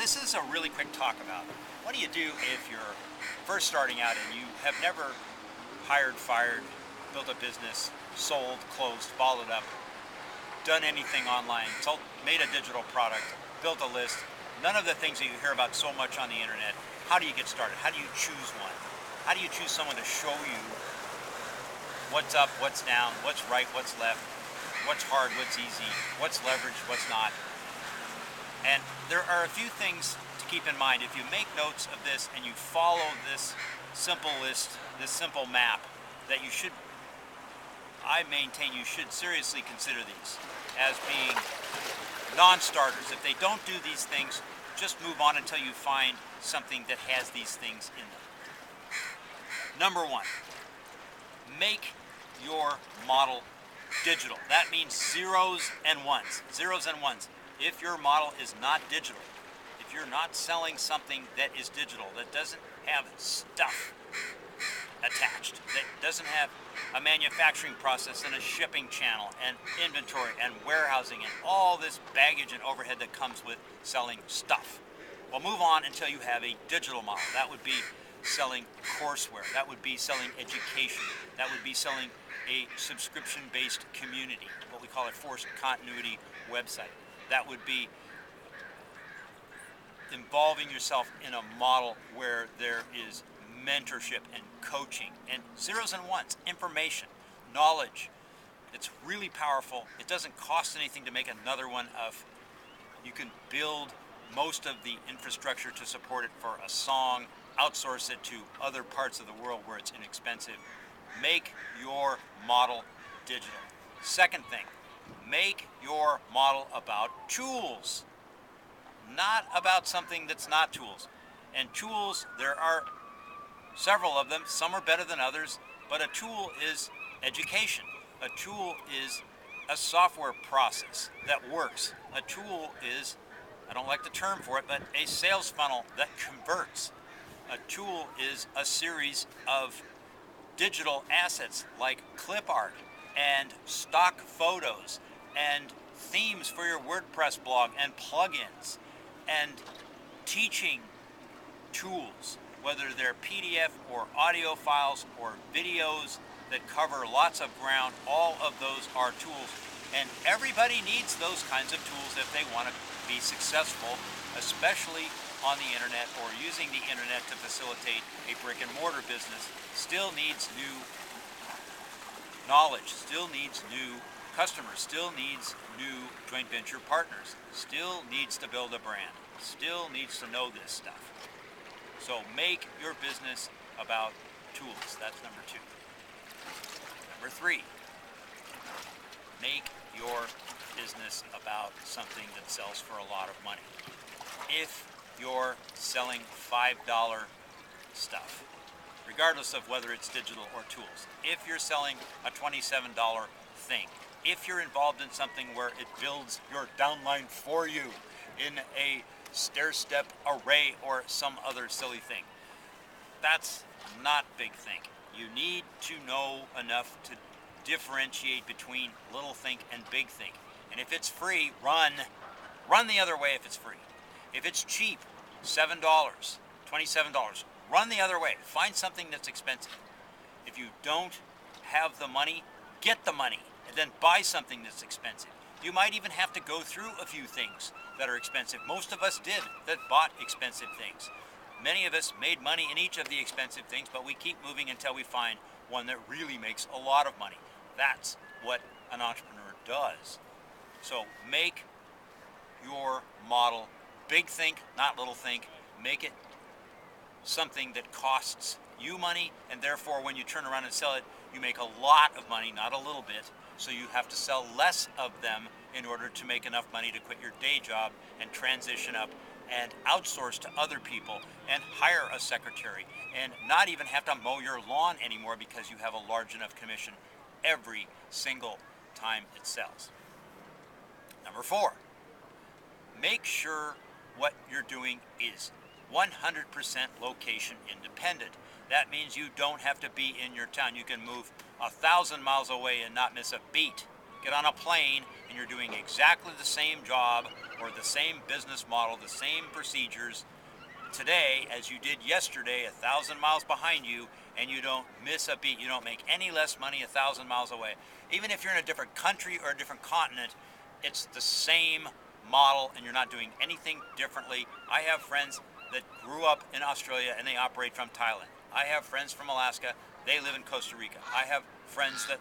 this is a really quick talk about what do you do if you're first starting out and you have never hired, fired, built a business, sold, closed, followed up, done anything online, made a digital product, built a list, none of the things that you hear about so much on the internet. How do you get started? How do you choose one? How do you choose someone to show you what's up, what's down, what's right, what's left, what's hard, what's easy, what's leveraged, what's not? And there are a few things to keep in mind. If you make notes of this and you follow this simple list, this simple map, that I maintain you should seriously consider these as being non-starters. If they don't do these things, just move on until you find something that has these things in them. Number one, make your model digital. That means zeros and ones. Zeros and ones. If your model is not digital, if you're not selling something that is digital, that doesn't have stuff attached, that doesn't have a manufacturing process and a shipping channel and inventory and warehousing and all this baggage and overhead that comes with selling stuff. Well, move on until you have a digital model. That would be selling courseware. That would be selling education. That would be selling a subscription-based community, what we call a forced continuity website. That would be involving yourself in a model where there is mentorship and coaching and zeros and ones, information, knowledge. It's really powerful. It doesn't cost anything to make another one of. You can build most of the infrastructure to support it for a song, outsource it to other parts of the world where it's inexpensive. Make your model digital. Second thing, make your model about tools, not about something that's not tools. And tools, there are several of them. Some are better than others, but a tool is education. A tool is a software process that works. A tool is, I don't like the term for it, but a sales funnel that converts. A tool is a series of digital assets like clip art and stock photos and themes for your WordPress blog and plugins and teaching tools, whether they're PDF or audio files or videos that cover lots of ground. All of those are tools, and everybody needs those kinds of tools if they want to be successful, especially on the internet or using the internet to facilitate a brick and mortar business. Still needs new knowledge, still needs new customers, still needs new joint venture partners, still needs to build a brand, still needs to know this stuff. So make your business about tools. That's number two. Number three, make your business about something that sells for a lot of money. If you're selling $5 stuff, regardless of whether it's digital or tools, if you're selling a $27 thing, if you're involved in something where it builds your downline for you in a stair-step array or some other silly thing, that's not big think. You need to know enough to differentiate between little think and big think. And if it's free, run the other way if it's free. If it's cheap, $7, $27, run the other way. Find something that's expensive. If you don't have the money, get the money and then buy something that's expensive. You might even have to go through a few things that are expensive. Most of us did that bought expensive things. Many of us made money in each of the expensive things, but we keep moving until we find one that really makes a lot of money. That's what an entrepreneur does. So make your model big think, not little think. Make it something that costs you money, and therefore when you turn around and sell it, you make a lot of money, not a little bit. So you have to sell less of them in order to make enough money to quit your day job and transition up and outsource to other people and hire a secretary and not even have to mow your lawn anymore because you have a large enough commission every single time it sells. Number four, make sure what you're doing is 100% location independent. That means you don't have to be in your town. You can move 1,000 miles away and not miss a beat. get on a plane and you're doing exactly the same job or the same business model, the same procedures today as you did yesterday, 1,000 miles behind you, and you don't miss a beat. You don't make any less money 1,000 miles away. Even if you're in a different country or a different continent, it's the same model and you're not doing anything differently. I have friends that grew up in Australia and they operate from Thailand. I have friends from Alaska, they live in Costa Rica. I have friends that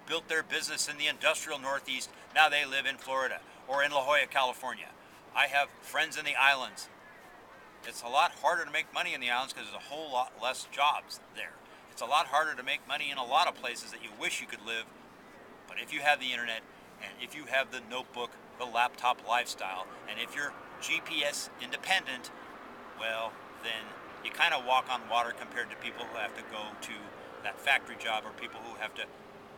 built their business in the industrial Northeast, now they live in Florida or in La Jolla, California. I have friends in the islands. It's a lot harder to make money in the islands because there's a whole lot less jobs there. It's a lot harder to make money in a lot of places that you wish you could live, but if you have the internet, and if you have the notebook, the laptop lifestyle, and if you're GPS independent, well, then you kind of walk on water compared to people who have to go to that factory job or people who have to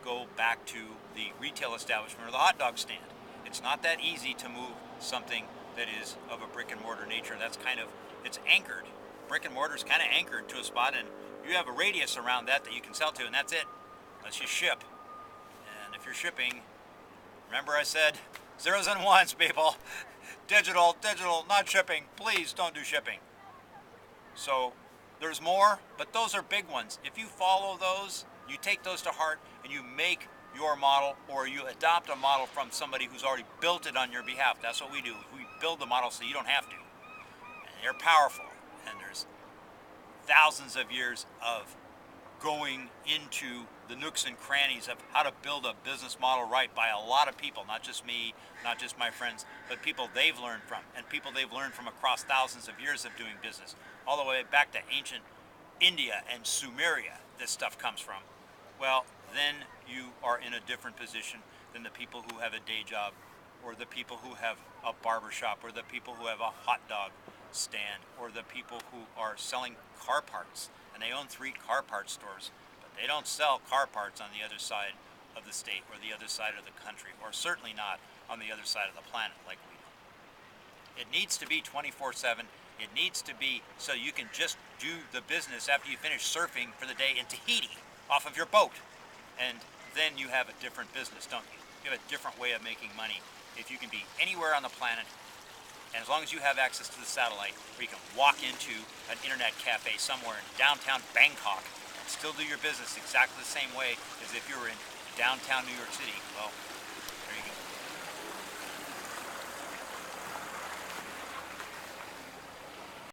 go back to the retail establishment or the hot dog stand. It's not that easy to move something that is of a brick and mortar nature. That's kind of, it's anchored. Brick and mortar is kind of anchored to a spot, and you have a radius around that you can sell to, and that's it. Unless you ship. And if you're shipping, remember I said zeros and ones, people. Digital, not shipping. Please don't do shipping. So there's more, but those are big ones. If you follow those, you take those to heart, and you make your model, or you adopt a model from somebody who's already built it on your behalf. That's what we do. We build the model so you don't have to. And they're powerful, and there's thousands of years of going into the nooks and crannies of how to build a business model right by a lot of people, not just me, not just my friends, but people they've learned from, and people they've learned from across thousands of years of doing business, all the way back to ancient India and Sumeria this stuff comes from. Well, then you are in a different position than the people who have a day job, or the people who have a barber shop, or the people who have a hot dog stand, or the people who are selling car parts, and they own 3 car parts stores, but they don't sell car parts on the other side of the state or the other side of the country, or certainly not on the other side of the planet like we do. It needs to be 24/7. It needs to be so you can just do the business after you finish surfing for the day in Tahiti off of your boat. And then you have a different business, don't you? You have a different way of making money if you can be anywhere on the planet, and as long as you have access to the satellite, where you can walk into an internet cafe somewhere in downtown Bangkok and still do your business exactly the same way as if you were in downtown New York City. Well,